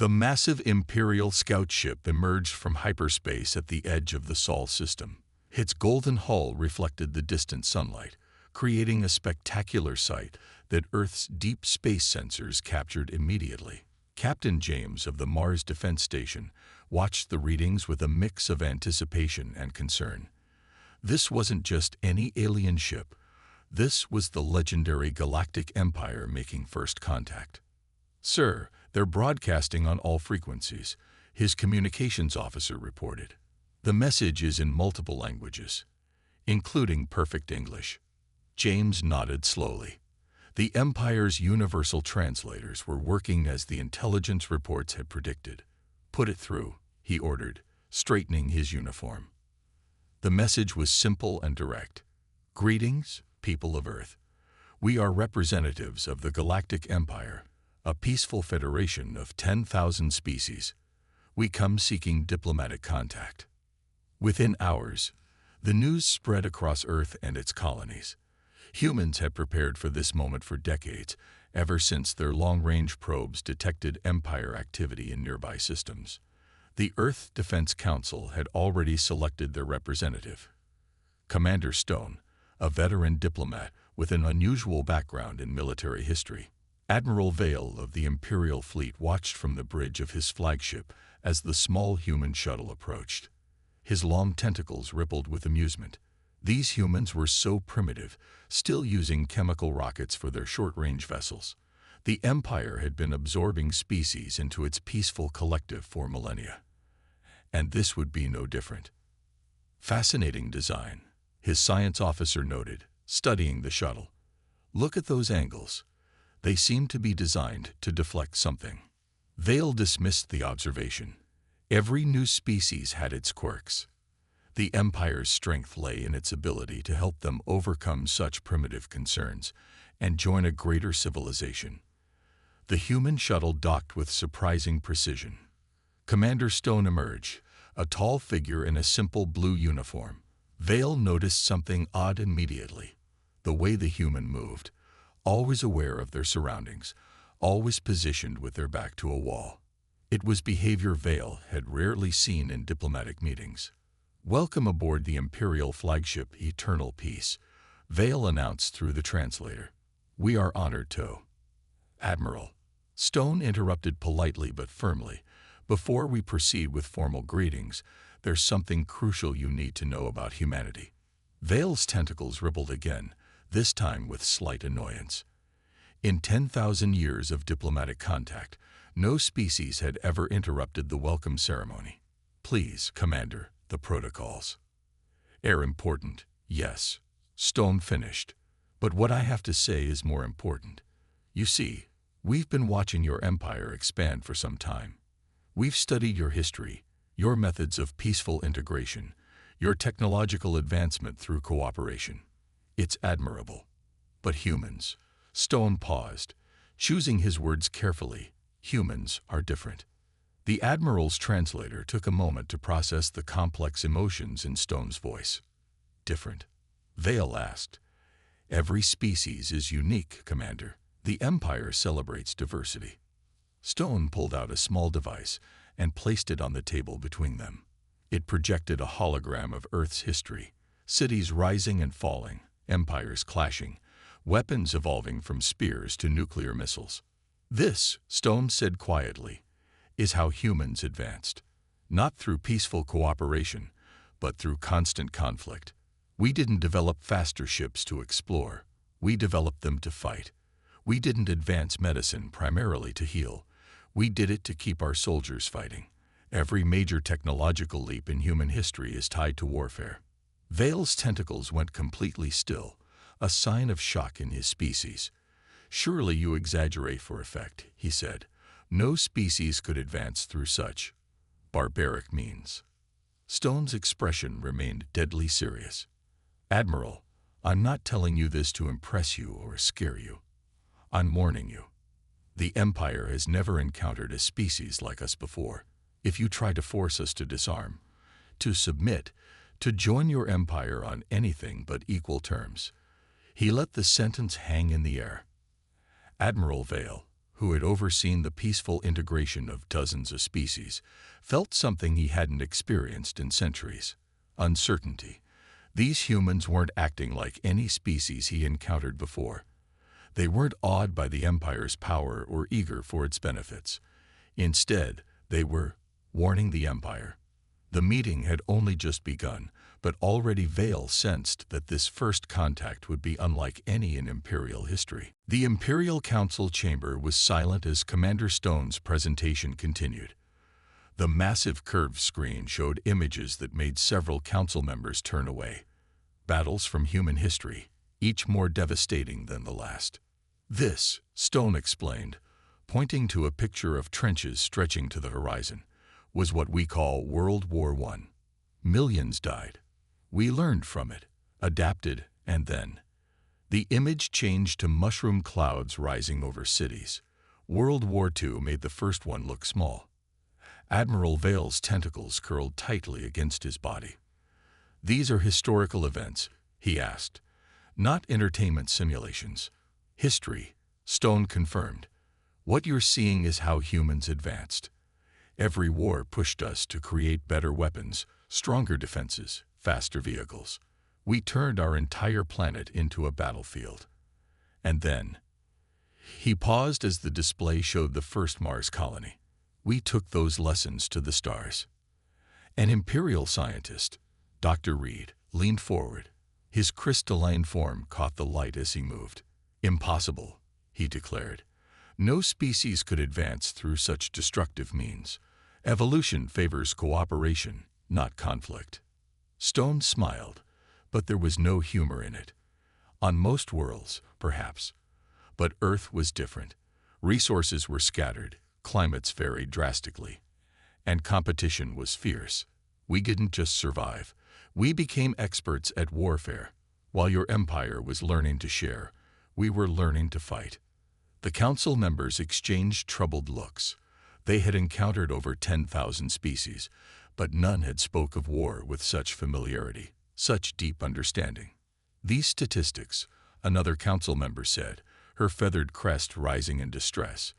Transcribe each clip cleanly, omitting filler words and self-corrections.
The massive Imperial scout ship emerged from hyperspace at the edge of the Sol system. Its golden hull reflected the distant sunlight, creating a spectacular sight that Earth's deep space sensors captured immediately. Captain James of the Mars Defense Station watched the readings with a mix of anticipation and concern. This wasn't just any alien ship. This was the legendary Galactic Empire making first contact. "Sir, they're broadcasting on all frequencies," his communications officer reported. "The message is in multiple languages, including perfect English." James nodded slowly. The Empire's universal translators were working as the intelligence reports had predicted. "Put it through," he ordered, straightening his uniform. The message was simple and direct. "Greetings, people of Earth. We are representatives of the Galactic Empire, a peaceful federation of 10,000 species. We come seeking diplomatic contact." Within hours, the news spread across Earth and its colonies. Humans had prepared for this moment for decades, ever since their long-range probes detected Empire activity in nearby systems. The Earth Defense Council had already selected their representative. Commander Stone, a veteran diplomat with an unusual background in military history. Admiral Vale of the Imperial Fleet watched from the bridge of his flagship as the small human shuttle approached. His long tentacles rippled with amusement. These humans were so primitive, still using chemical rockets for their short-range vessels. The Empire had been absorbing species into its peaceful collective for millennia. And this would be no different. "Fascinating design," his science officer noted, studying the shuttle. "Look at those angles. They seem to be designed to deflect something." Vale dismissed the observation. Every new species had its quirks. The Empire's strength lay in its ability to help them overcome such primitive concerns and join a greater civilization. The human shuttle docked with surprising precision. Commander Stone emerged, a tall figure in a simple blue uniform. Vale noticed something odd immediately: the way the human moved, always aware of their surroundings, always positioned with their back to a wall. It was behavior Vale had rarely seen in diplomatic meetings. "Welcome aboard the Imperial flagship Eternal Peace," Vale announced through the translator. "We are honored to—" "Admiral," Stone interrupted politely but firmly, "before we proceed with formal greetings, there's something crucial you need to know about humanity." Vale's tentacles rippled again, this time with slight annoyance. In 10,000 years of diplomatic contact, no species had ever interrupted the welcome ceremony. "Please, Commander, the protocols are important, yes," Stone finished. "But what I have to say is more important. You see, we've been watching your empire expand for some time. We've studied your history, your methods of peaceful integration, your technological advancement through cooperation. It's admirable. But humans—" Stone paused, choosing his words carefully. "Humans are different." The Admiral's translator took a moment to process the complex emotions in Stone's voice. "Different?" Vale asked. "Every species is unique, Commander. The Empire celebrates diversity." Stone pulled out a small device and placed it on the table between them. It projected a hologram of Earth's history: cities rising and falling, empires clashing, weapons evolving from spears to nuclear missiles. "This," Stone said quietly, "is how humans advanced. Not through peaceful cooperation, but through constant conflict. We didn't develop faster ships to explore. We developed them to fight. We didn't advance medicine primarily to heal. We did it to keep our soldiers fighting. Every major technological leap in human history is tied to warfare." Vale's tentacles went completely still, a sign of shock in his species. "Surely you exaggerate for effect," he said. "No species could advance through such barbaric means." Stone's expression remained deadly serious. "Admiral, I'm not telling you this to impress you or scare you. I'm warning you. The Empire has never encountered a species like us before. If you try to force us to disarm, to submit, to join your empire on anything but equal terms—" He let the sentence hang in the air. Admiral Vale, who had overseen the peaceful integration of dozens of species, felt something he hadn't experienced in centuries: uncertainty. These humans weren't acting like any species he encountered before. They weren't awed by the Empire's power or eager for its benefits. Instead, they were warning the Empire. The meeting had only just begun, but already Vale sensed that this first contact would be unlike any in Imperial history. The Imperial Council chamber was silent as Commander Stone's presentation continued. The massive curved screen showed images that made several council members turn away. Battles from human history, each more devastating than the last. This, Stone explained, pointing to a picture of trenches stretching to the horizon, was what we call World War I. Millions died. We learned from it, adapted, and then the image changed to mushroom clouds rising over cities. World War II made the first one look small. Admiral Vale's tentacles curled tightly against his body. "These are historical events," he asked, "not entertainment simulations. History," Stone confirmed. "What you're seeing is how humans advanced. Every war pushed us to create better weapons, stronger defenses, faster vehicles. We turned our entire planet into a battlefield. And then..." He paused as the display showed the first Mars colony. "We took those lessons to the stars." An Imperial scientist, Dr. Reed, leaned forward. His crystalline form caught the light as he moved. "Impossible," he declared. "No species could advance through such destructive means. Evolution favors cooperation, not conflict." Stone smiled, but there was no humor in it. On most worlds, perhaps. But Earth was different. Resources were scattered, climates varied drastically, and competition was fierce. We didn't just survive. We became experts at warfare. While your empire was learning to share, we were learning to fight. The council members exchanged troubled looks. They had encountered over 10,000 species, but none had spoke of war with such familiarity, such deep understanding. "These statistics," another council member said, her feathered crest rising in distress,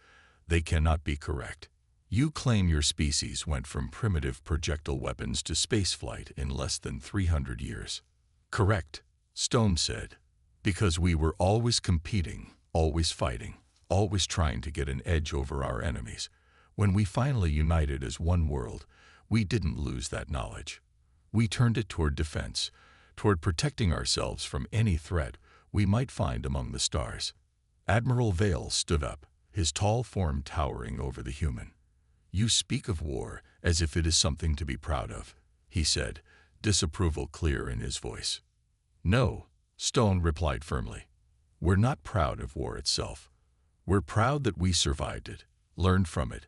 "they cannot be correct. You claim your species went from primitive projectile weapons to spaceflight in less than 300 years. "Correct," Stone said, "because we were always competing, always fighting, always trying to get an edge over our enemies. When we finally united as one world, we didn't lose that knowledge. We turned it toward defense, toward protecting ourselves from any threat we might find among the stars." Admiral Vale stood up, his tall form towering over the human. "You speak of war as if it is something to be proud of," he said, disapproval clear in his voice. "No," Stone replied firmly. "We're not proud of war itself. We're proud that we survived it, learned from it,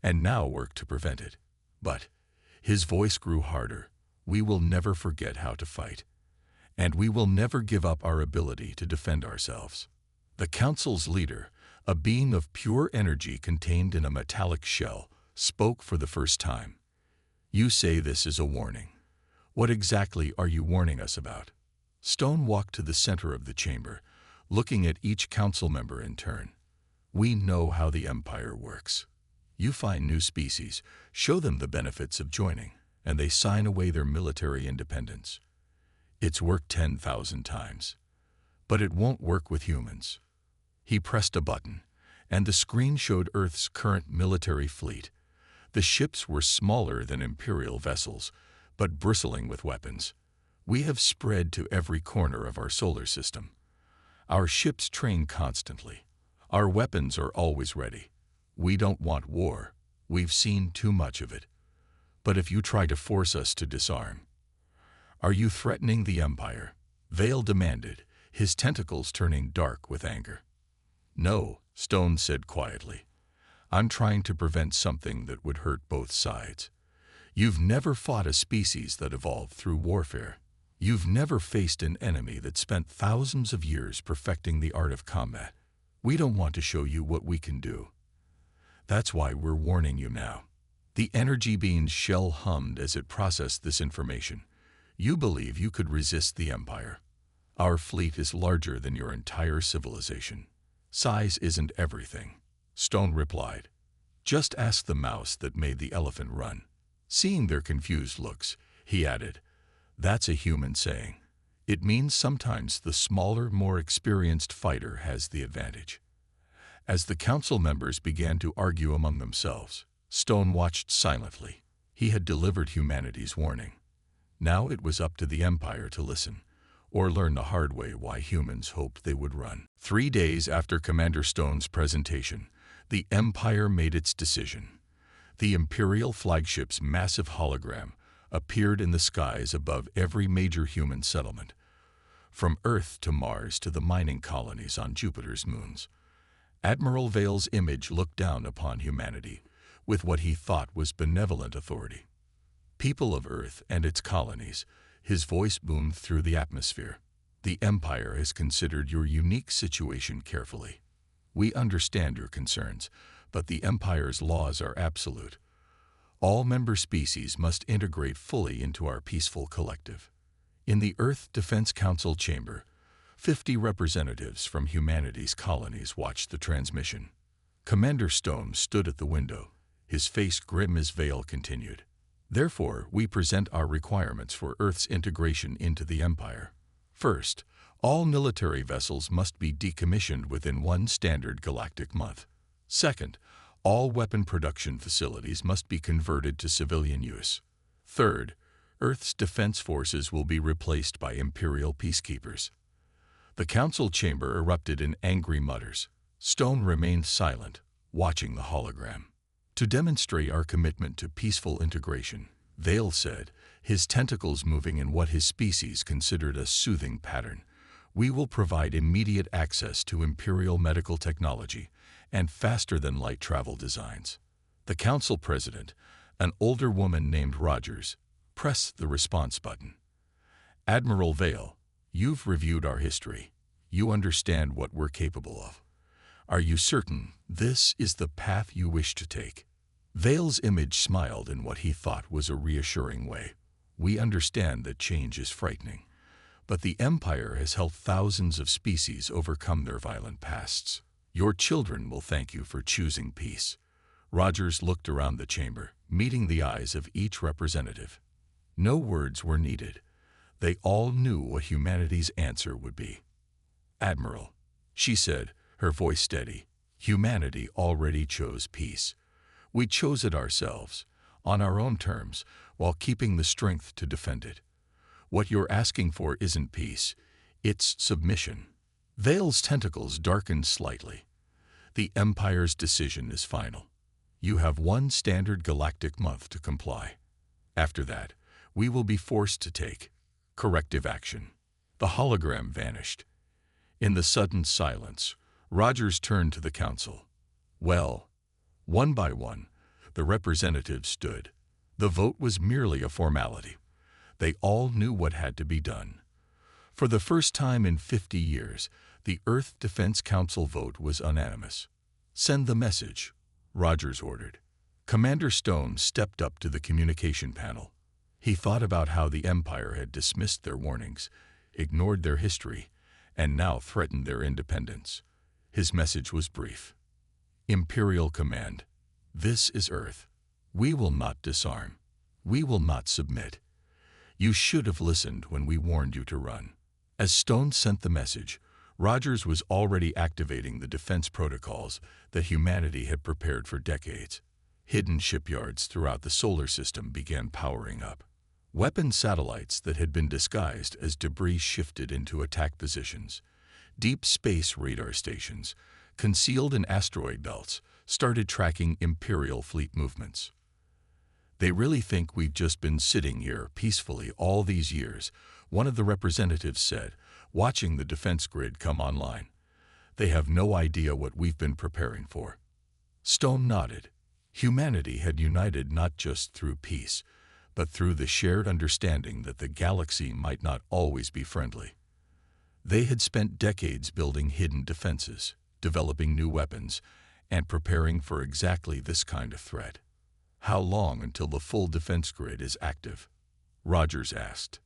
and now work to prevent it. But," his voice grew harder, "we will never forget how to fight. And we will never give up our ability to defend ourselves." The council's leader, a being of pure energy contained in a metallic shell, spoke for the first time. "You say this is a warning. What exactly are you warning us about?" Stone walked to the center of the chamber, looking at each council member in turn. "We know how the Empire works. You find new species, show them the benefits of joining, and they sign away their military independence. It's worked 10,000 times. But it won't work with humans." He pressed a button, and the screen showed Earth's current military fleet. The ships were smaller than Imperial vessels, but bristling with weapons. "We have spread to every corner of our solar system. Our ships train constantly. Our weapons are always ready. We don't want war. We've seen too much of it. But if you try to force us to disarm..." "Are you threatening the Empire?" Vale demanded, his tentacles turning dark with anger. "No," Stone said quietly. "I'm trying to prevent something that would hurt both sides. You've never fought a species that evolved through warfare. You've never faced an enemy that spent thousands of years perfecting the art of combat. We don't want to show you what we can do. That's why we're warning you now." The energy being's shell hummed as it processed this information. "You believe you could resist the Empire. Our fleet is larger than your entire civilization. Size isn't everything. Stone replied. Just ask the mouse that made the elephant run. Seeing their confused looks, he added, That's a human saying. It means sometimes the smaller, more experienced fighter has the advantage. As the council members began to argue among themselves, Stone watched silently. He had delivered humanity's warning. Now it was up to the Empire to listen, or learn the hard way why humans hoped they would run. 3 days after Commander Stone's presentation, the Empire made its decision. The Imperial flagship's massive hologram appeared in the skies above every major human settlement, from Earth to Mars to the mining colonies on Jupiter's moons. Admiral Vale's image looked down upon humanity with what he thought was benevolent authority. People of Earth and its colonies, his voice boomed through the atmosphere. The Empire has considered your unique situation carefully. We understand your concerns, but the Empire's laws are absolute. All member species must integrate fully into our peaceful collective. In the Earth Defense Council chamber, 50 representatives from humanity's colonies watched the transmission. Commander Stone stood at the window, his face grim as Vale continued. Therefore, we present our requirements for Earth's integration into the Empire. First, all military vessels must be decommissioned within 1 standard galactic month. Second, all weapon production facilities must be converted to civilian use. Third, Earth's defense forces will be replaced by Imperial peacekeepers. The council chamber erupted in angry mutters. Stone remained silent, watching the hologram. To demonstrate our commitment to peaceful integration, Vale said, his tentacles moving in what his species considered a soothing pattern, we will provide immediate access to Imperial medical technology and faster-than-light travel designs. The council president, an older woman named Rogers, pressed the response button. Admiral Vale, you've reviewed our history. You understand what we're capable of. Are you certain this is the path you wish to take? Vale's image smiled in what he thought was a reassuring way. We understand that change is frightening, but the Empire has helped thousands of species overcome their violent pasts. Your children will thank you for choosing peace. Rogers looked around the chamber, meeting the eyes of each representative. No words were needed. They all knew what humanity's answer would be. Admiral, she said, her voice steady, humanity already chose peace. We chose it ourselves, on our own terms, while keeping the strength to defend it. What you're asking for isn't peace, it's submission. Vale's tentacles darkened slightly. The Empire's decision is final. You have 1 standard galactic month to comply. After that, we will be forced to take corrective action. The hologram vanished. In the sudden silence, Rogers turned to the council. Well, one by one, the representatives stood. The vote was merely a formality. They all knew what had to be done. For the first time in 50 years, the Earth Defense Council vote was unanimous. Send the message, Rogers ordered. Commander Stone stepped up to the communication panel. He thought about how the Empire had dismissed their warnings, ignored their history, and now threatened their independence. His message was brief. Imperial Command, this is Earth. We will not disarm. We will not submit. You should have listened when we warned you to run. As Stone sent the message, Rogers was already activating the defense protocols that humanity had prepared for decades. Hidden shipyards throughout the solar system began powering up. Weapon satellites that had been disguised as debris shifted into attack positions. Deep space radar stations, concealed in asteroid belts, started tracking Imperial fleet movements. They really think we've just been sitting here peacefully all these years, one of the representatives said, watching the defense grid come online. They have no idea what we've been preparing for. Stone nodded. Humanity had united not just through peace, but through the shared understanding that the galaxy might not always be friendly. They had spent decades building hidden defenses, developing new weapons, and preparing for exactly this kind of threat. How long until the full defense grid is active? Rogers asked.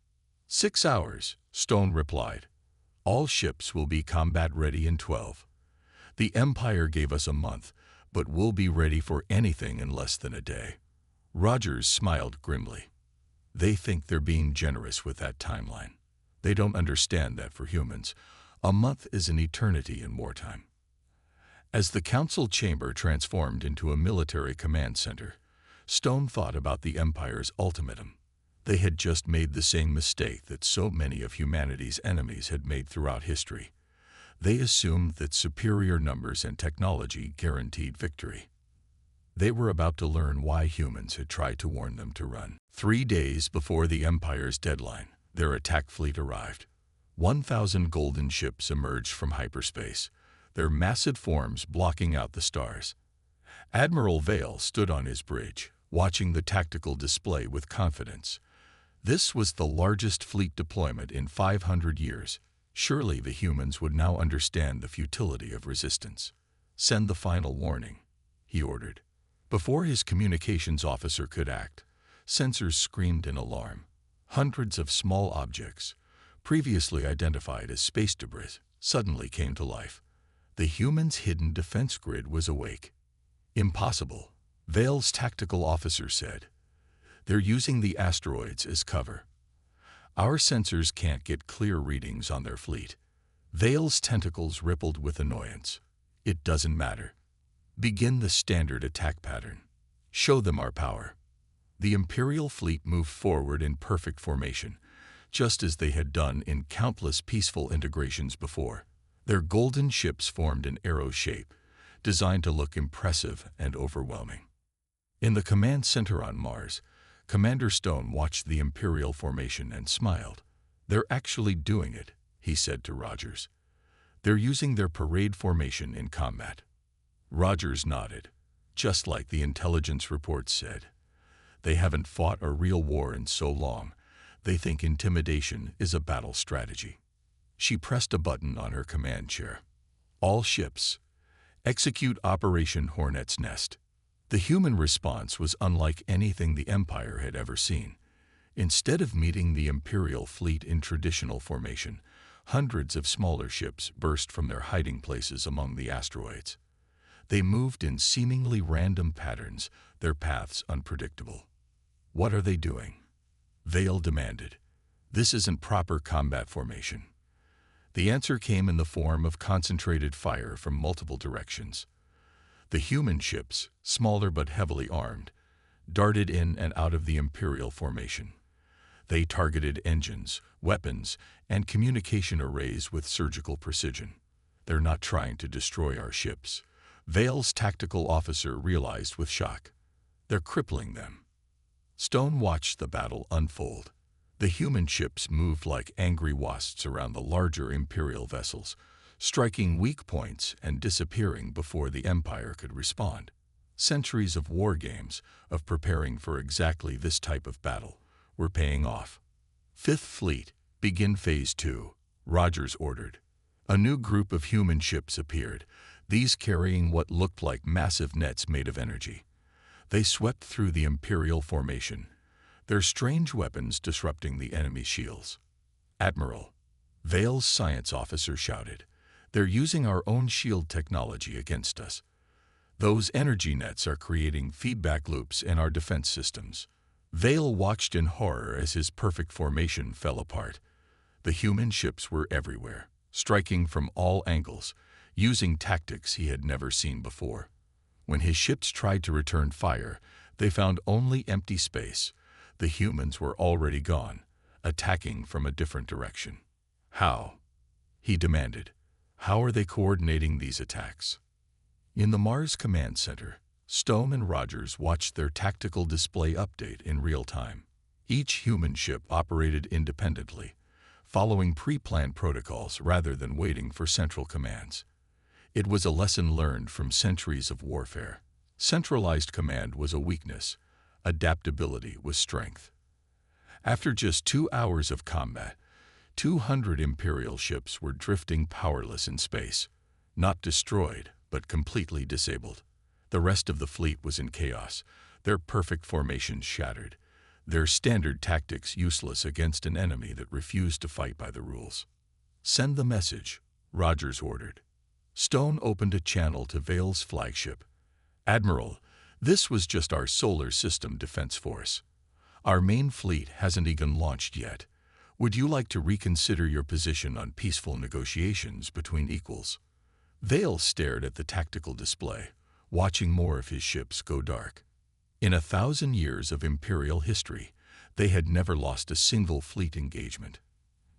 6 hours, Stone replied. All ships will be combat ready in 12. The Empire gave us a month, but we'll be ready for anything in less than a day." Rogers smiled grimly. They think they're being generous with that timeline. They don't understand that for humans, a month is an eternity in wartime. As the council chamber transformed into a military command center, Stone thought about the Empire's ultimatum. They had just made the same mistake that so many of humanity's enemies had made throughout history. They assumed that superior numbers and technology guaranteed victory. They were about to learn why humans had tried to warn them to run. 3 days before the Empire's deadline, their attack fleet arrived. 1,000 golden ships emerged from hyperspace, their massive forms blocking out the stars. Admiral Vale stood on his bridge, watching the tactical display with confidence. This was the largest fleet deployment in 500 years. Surely the humans would now understand the futility of resistance. "Send the final warning," he ordered. Before his communications officer could act, sensors screamed in alarm. Hundreds of small objects, previously identified as space debris, suddenly came to life. The humans' hidden defense grid was awake. "Impossible," Vale's tactical officer said. "They're using the asteroids as cover. Our sensors can't get clear readings on their fleet." Vale's tentacles rippled with annoyance. "It doesn't matter. Begin the standard attack pattern. Show them our power." The Imperial fleet moved forward in perfect formation, just as they had done in countless peaceful integrations before. Their golden ships formed an arrow shape, designed to look impressive and overwhelming. In the command center on Mars, Commander Stone watched the Imperial formation and smiled. "They're actually doing it," he said to Rogers. "They're using their parade formation in combat." Rogers nodded. "Just like the intelligence reports said. They haven't fought a real war in so long. They think intimidation is a battle strategy." She pressed a button on her command chair. "All ships, execute Operation Hornet's Nest." The human response was unlike anything the Empire had ever seen. Instead of meeting the Imperial fleet in traditional formation, hundreds of smaller ships burst from their hiding places among the asteroids. They moved in seemingly random patterns, their paths unpredictable. "What are they doing?" Vale demanded. "This isn't proper combat formation." The answer came in the form of concentrated fire from multiple directions. The human ships, smaller but heavily armed, darted in and out of the Imperial formation. They targeted engines, weapons, and communication arrays with surgical precision. "They're not trying to destroy our ships," Vale's tactical officer realized with shock. "They're crippling them." Stone watched the battle unfold. The human ships moved like angry wasps around the larger Imperial vessels, striking weak points and disappearing before the Empire could respond. Centuries of war games, of preparing for exactly this type of battle, were paying off. "Fifth Fleet, begin Phase 2, Rogers ordered. A new group of human ships appeared, these carrying what looked like massive nets made of energy. They swept through the Imperial formation, their strange weapons disrupting the enemy's shields. "Admiral," Vale's science officer shouted, "they're using our own shield technology against us. Those energy nets are creating feedback loops in our defense systems." Vale watched in horror as his perfect formation fell apart. The human ships were everywhere, striking from all angles, using tactics he had never seen before. When his ships tried to return fire, they found only empty space. The humans were already gone, attacking from a different direction. "How?" he demanded. "How are they coordinating these attacks?" In the Mars Command Center, Stone and Rogers watched their tactical display update in real time. Each human ship operated independently, following pre-planned protocols rather than waiting for central commands. It was a lesson learned from centuries of warfare. Centralized command was a weakness. Adaptability was strength. After just 2 hours of combat, 200 Imperial ships were drifting powerless in space, not destroyed, but completely disabled. The rest of the fleet was in chaos, their perfect formations shattered, their standard tactics useless against an enemy that refused to fight by the rules. "Send the message," Rogers ordered. Stone opened a channel to Vale's flagship. "Admiral, this was just our solar system defense force. Our main fleet hasn't even launched yet. Would you like to reconsider your position on peaceful negotiations between equals?" Vale stared at the tactical display, watching more of his ships go dark. In 1,000 years of Imperial history, they had never lost a single fleet engagement.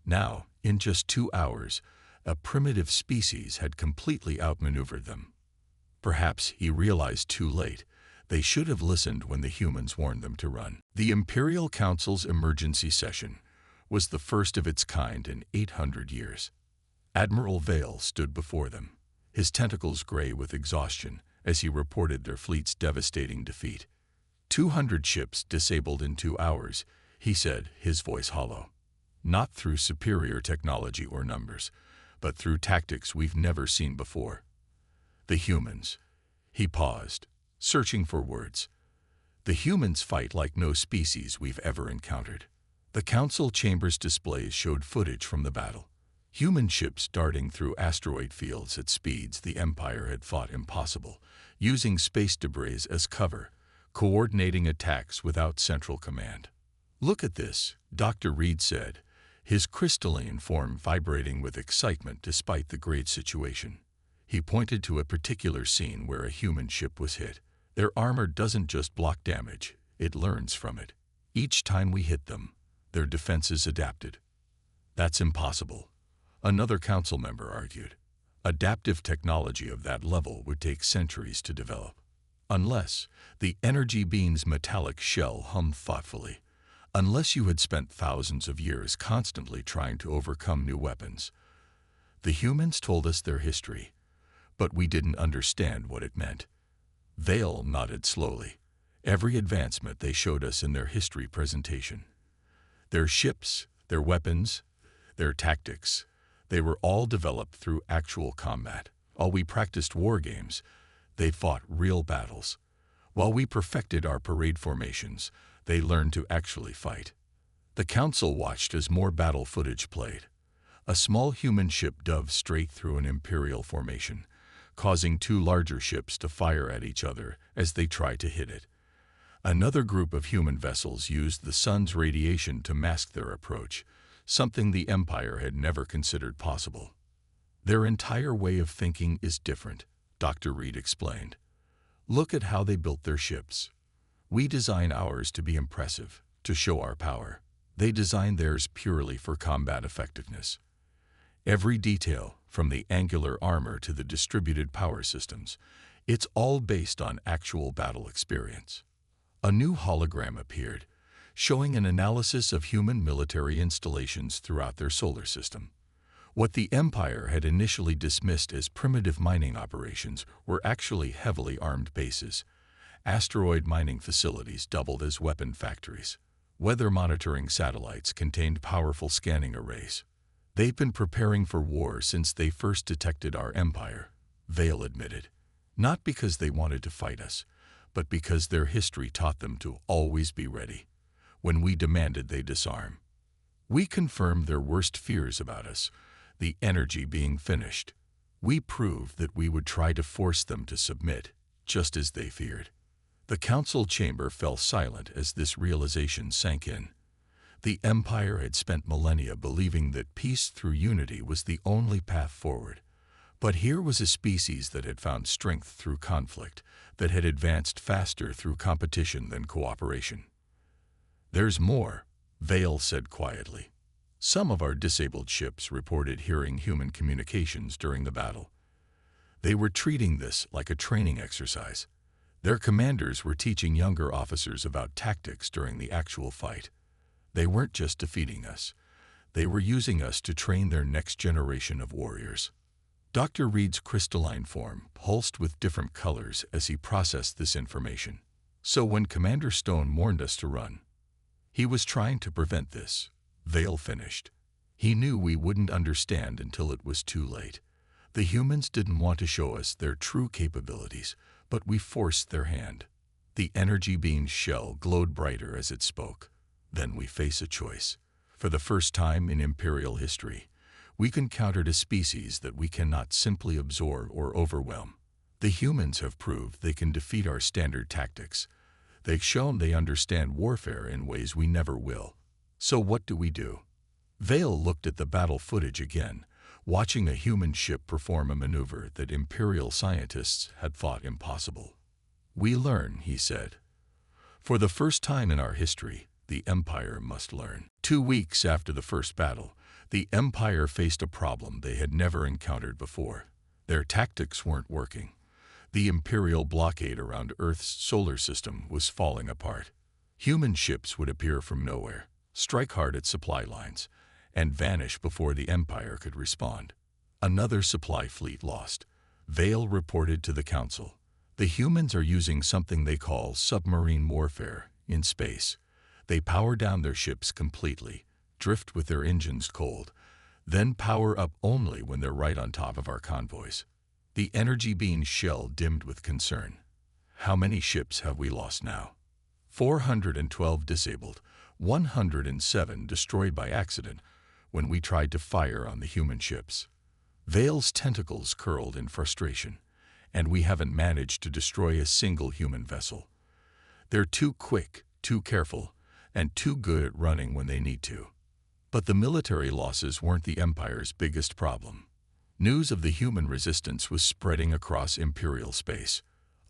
Now, in just 2 hours, a primitive species had completely outmaneuvered them. Perhaps he realized too late. They should have listened when the humans warned them to run. The Imperial Council's emergency session was the first of its kind in 800 years. Admiral Vale stood before them, his tentacles gray with exhaustion as he reported their fleet's devastating defeat. 200 ships disabled in 2 hours, he said, his voice hollow. Not through superior technology or numbers, but through tactics we've never seen before. The humans. He paused, searching for words. The humans fight like no species we've ever encountered. The council chamber's displays showed footage from the battle. Human ships darting through asteroid fields at speeds the Empire had thought impossible, using space debris as cover, coordinating attacks without central command. "Look at this," Dr. Reed said, his crystalline form vibrating with excitement despite the great situation. He pointed to a particular scene where a human ship was hit. "Their armor doesn't just block damage, it learns from it. Each time we hit them, their defenses adapted." "That's impossible," another council member argued. "Adaptive technology of that level would take centuries to develop." "Unless," the energy beam's metallic shell hummed thoughtfully, "unless you had spent thousands of years constantly trying to overcome new weapons." The humans told us their history, but we didn't understand what it meant. Vale nodded slowly. Every advancement they showed us in their history presentation. Their ships, their weapons, their tactics, they were all developed through actual combat. While we practiced war games, they fought real battles. While we perfected our parade formations, they learned to actually fight. The council watched as more battle footage played. A small human ship dove straight through an Imperial formation, causing 2 larger ships to fire at each other as they tried to hit it. Another group of human vessels used the sun's radiation to mask their approach, something the Empire had never considered possible. "Their entire way of thinking is different," Dr. Reed explained. "Look at how they built their ships. We design ours to be impressive, to show our power. They design theirs purely for combat effectiveness. Every detail, from the angular armor to the distributed power systems, it's all based on actual battle experience." A new hologram appeared, showing an analysis of human military installations throughout their solar system. What the Empire had initially dismissed as primitive mining operations were actually heavily armed bases. Asteroid mining facilities doubled as weapon factories. Weather monitoring satellites contained powerful scanning arrays. "They've been preparing for war since they first detected our empire," Vale admitted. "Not because they wanted to fight us, but because their history taught them to always be ready. When we demanded they disarm, we confirmed their worst fears about us, the energy being finished. We proved that we would try to force them to submit, just as they feared." The council chamber fell silent as this realization sank in. The Empire had spent millennia believing that peace through unity was the only path forward. But here was a species that had found strength through conflict, that had advanced faster through competition than cooperation. "There's more," Vale said quietly. "Some of our disabled ships reported hearing human communications during the battle. They were treating this like a training exercise. Their commanders were teaching younger officers about tactics during the actual fight. They weren't just defeating us. They were using us to train their next generation of warriors." Dr. Reed's crystalline form pulsed with different colors as he processed this information. "So when Commander Stone warned us to run, he was trying to prevent this," Vale finished. "He knew we wouldn't understand until it was too late. The humans didn't want to show us their true capabilities, but we forced their hand." The energy beam's shell glowed brighter as it spoke. "Then we face a choice. For the first time in Imperial history, we encountered a species that we cannot simply absorb or overwhelm. The humans have proved they can defeat our standard tactics. They've shown they understand warfare in ways we never will. So what do we do? Vale looked at the battle footage again, watching a human ship perform a maneuver that Imperial scientists had thought impossible. We learn, he said. For the first time in our history, the Empire must learn. 2 weeks after the first battle, the Empire faced a problem they had never encountered before. Their tactics weren't working. The Imperial blockade around Earth's solar system was falling apart. Human ships would appear from nowhere, strike hard at supply lines, and vanish before the Empire could respond. Another supply fleet lost. Vale reported to the Council. The humans are using something they call submarine warfare in space. They power down their ships completely, drift with their engines cold, then power up only when they're right on top of our convoys. The energy beam shell dimmed with concern. How many ships have we lost now? 412 disabled, 107 destroyed by accident when we tried to fire on the human ships. Vale's tentacles curled in frustration, and we haven't managed to destroy a single human vessel. They're too quick, too careful, and too good at running when they need to. But the military losses weren't the Empire's biggest problem. News of the human resistance was spreading across Imperial space.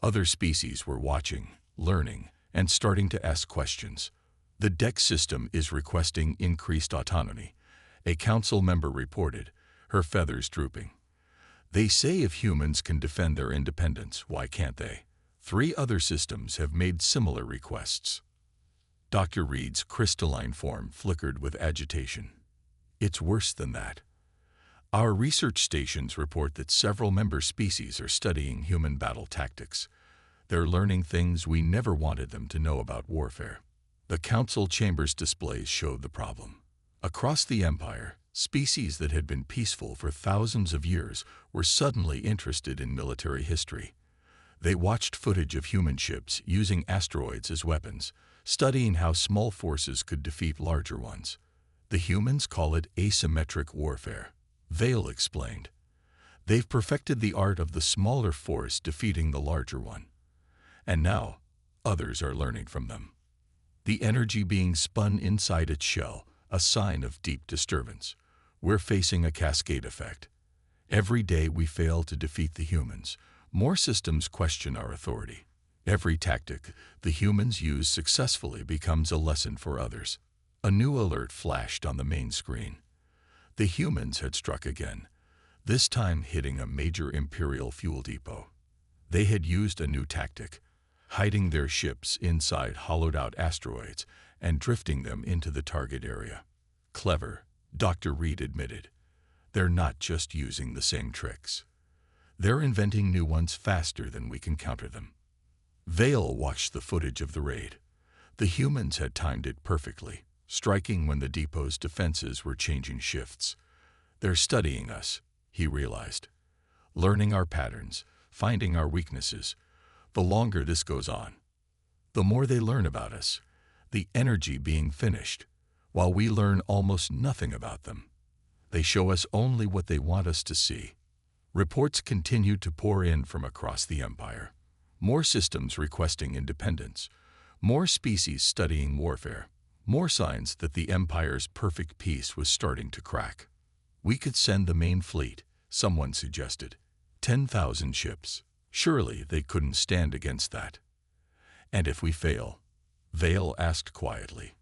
Other species were watching, learning, and starting to ask questions. The Dex system is requesting increased autonomy, a council member reported, her feathers drooping. They say if humans can defend their independence, why can't they? 3 other systems have made similar requests. Dr. Reed's crystalline form flickered with agitation. It's worse than that. Our research stations report that several member species are studying human battle tactics. They're learning things we never wanted them to know about warfare. The council chamber's displays showed the problem. Across the Empire, species that had been peaceful for thousands of years were suddenly interested in military history. They watched footage of human ships using asteroids as weapons, studying how small forces could defeat larger ones. The humans call it asymmetric warfare. Vale explained. They've perfected the art of the smaller force defeating the larger one. And now, others are learning from them. The energy being spun inside its shell, a sign of deep disturbance. We're facing a cascade effect. Every day we fail to defeat the humans, more systems question our authority. Every tactic the humans use successfully becomes a lesson for others. A new alert flashed on the main screen. The humans had struck again, this time hitting a major Imperial fuel depot. They had used a new tactic, hiding their ships inside hollowed-out asteroids and drifting them into the target area. Clever, Dr. Reed admitted. They're not just using the same tricks. They're inventing new ones faster than we can counter them. Vale watched the footage of the raid. The humans had timed it perfectly, striking when the depot's defenses were changing shifts. They're studying us, he realized. Learning our patterns, finding our weaknesses. The longer this goes on, the more they learn about us, the energy being finished, while we learn almost nothing about them. They show us only what they want us to see. Reports continue to pour in from across the Empire. More systems requesting independence, more species studying warfare, more signs that the Empire's perfect peace was starting to crack. We could send the main fleet, someone suggested. 10,000 ships. Surely they couldn't stand against that. And if we fail? Vale asked quietly.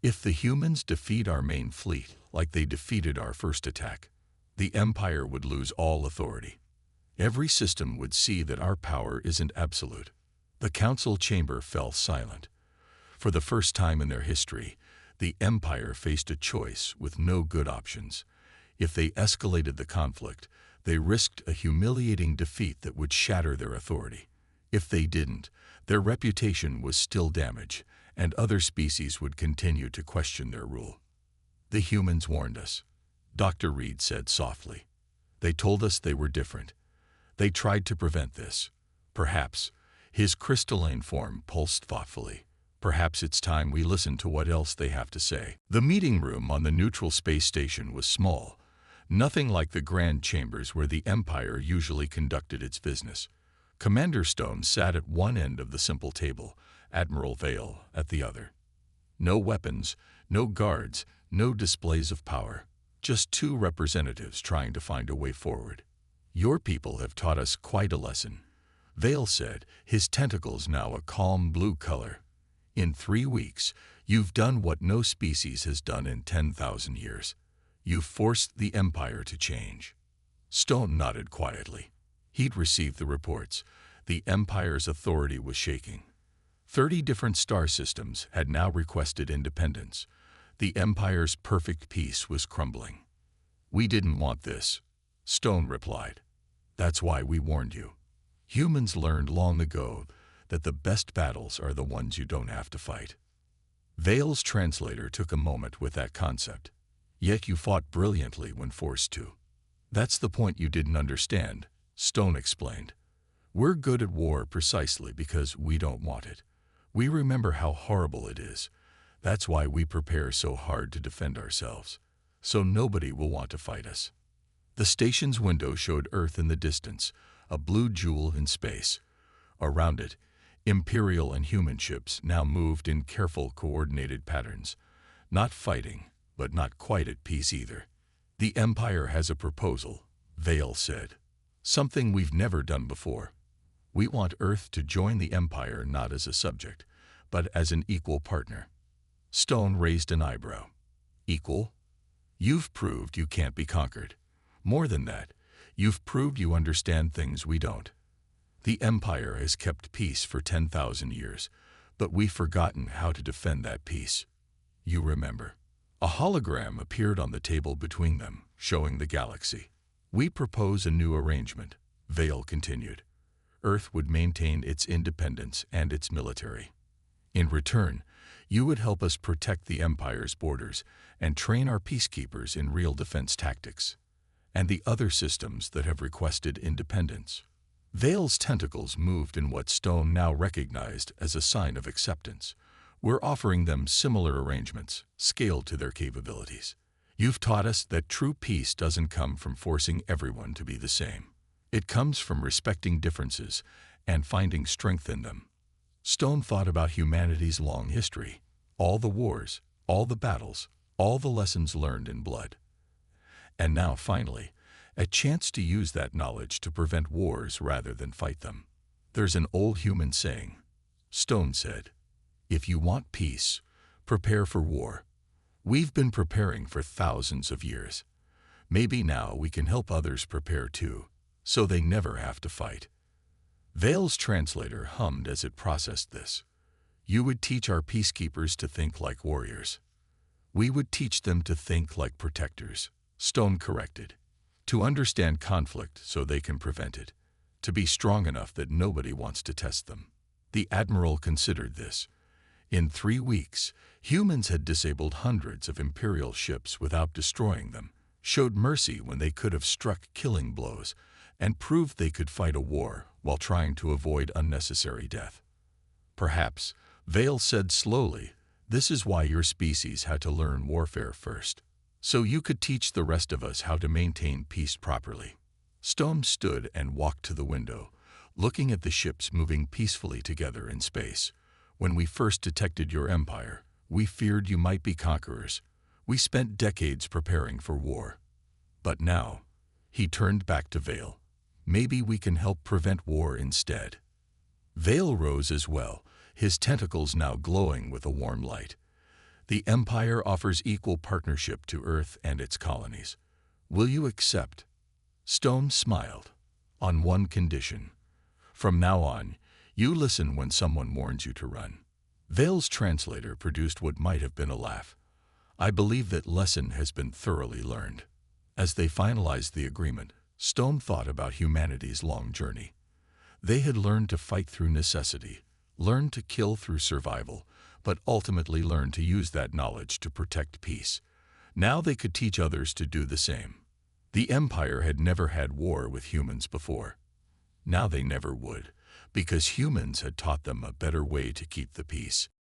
If the humans defeat our main fleet like they defeated our first attack, the Empire would lose all authority. Every system would see that our power isn't absolute. The council chamber fell silent. For the first time in their history, the Empire faced a choice with no good options. If they escalated the conflict, they risked a humiliating defeat that would shatter their authority. If they didn't, their reputation was still damaged, and other species would continue to question their rule. The humans warned us, Dr. Reed said softly. They told us they were different. They tried to prevent this. Perhaps, his crystalline form pulsed thoughtfully. Perhaps it's time we listen to what else they have to say. The meeting room on the neutral space station was small, nothing like the grand chambers where the Empire usually conducted its business. Commander Stone sat at one end of the simple table, Admiral Vale at the other. No weapons, no guards, no displays of power. Just two representatives trying to find a way forward. "Your people have taught us quite a lesson," Vale said, his tentacles now a calm blue color. "In 3 weeks, you've done what no species has done in 10,000 years. You've forced the Empire to change." Stone nodded quietly. He'd received the reports. The Empire's authority was shaking. 30 different star systems had now requested independence. The Empire's perfect peace was crumbling. "We didn't want this," Stone replied. "That's why we warned you. Humans learned long ago that the best battles are the ones you don't have to fight." Vale's translator took a moment with that concept. "Yet you fought brilliantly when forced to." "That's the point you didn't understand," Stone explained. "We're good at war precisely because we don't want it. We remember how horrible it is. That's why we prepare so hard to defend ourselves, so nobody will want to fight us." The station's window showed Earth in the distance, a blue jewel in space. Around it, Imperial and human ships now moved in careful, coordinated patterns, not fighting, but not quite at peace either. "The Empire has a proposal," Vale said. "Something we've never done before. We want Earth to join the Empire not as a subject, but as an equal partner." Stone raised an eyebrow. "Equal? You've proved you can't be conquered. More than that, you've proved you understand things we don't. The Empire has kept peace for 10,000 years, but we've forgotten how to defend that peace. You remember." A hologram appeared on the table between them, showing the galaxy. "We propose a new arrangement," Vale continued. "Earth would maintain its independence and its military. In return, you would help us protect the Empire's borders and train our peacekeepers in real defense tactics. And the other systems that have requested independence." Vale's tentacles moved in what Stone now recognized as a sign of acceptance. "We're offering them similar arrangements, scaled to their capabilities. You've taught us that true peace doesn't come from forcing everyone to be the same. It comes from respecting differences and finding strength in them." Stone thought about humanity's long history, all the wars, all the battles, all the lessons learned in blood. And now, finally, a chance to use that knowledge to prevent wars rather than fight them. "There's an old human saying," Stone said. "If you want peace, prepare for war. We've been preparing for thousands of years. Maybe now we can help others prepare too, so they never have to fight." Vale's translator hummed as it processed this. "You would teach our peacekeepers to think like warriors. We would teach them to think like protectors," Stone corrected. "To understand conflict so they can prevent it. To be strong enough that nobody wants to test them." The Admiral considered this. In 3 weeks, humans had disabled hundreds of Imperial ships without destroying them, showed mercy when they could have struck killing blows, and proved they could fight a war while trying to avoid unnecessary death. "Perhaps," Vale said slowly, "this is why your species had to learn warfare first, so you could teach the rest of us how to maintain peace properly." Stone stood and walked to the window, looking at the ships moving peacefully together in space. "When we first detected your empire, we feared you might be conquerors. We spent decades preparing for war. But now," he turned back to Vale, "maybe we can help prevent war instead." Vale rose as well, his tentacles now glowing with a warm light. "The Empire offers equal partnership to Earth and its colonies. Will you accept?" Stone smiled. "On one condition. From now on, you listen when someone warns you to run." Vale's translator produced what might have been a laugh. "I believe that lesson has been thoroughly learned." As they finalized the agreement, Stone thought about humanity's long journey. They had learned to fight through necessity, learned to kill through survival, but ultimately learned to use that knowledge to protect peace. Now they could teach others to do the same. The Empire had never had war with humans before. Now they never would, because humans had taught them a better way to keep the peace.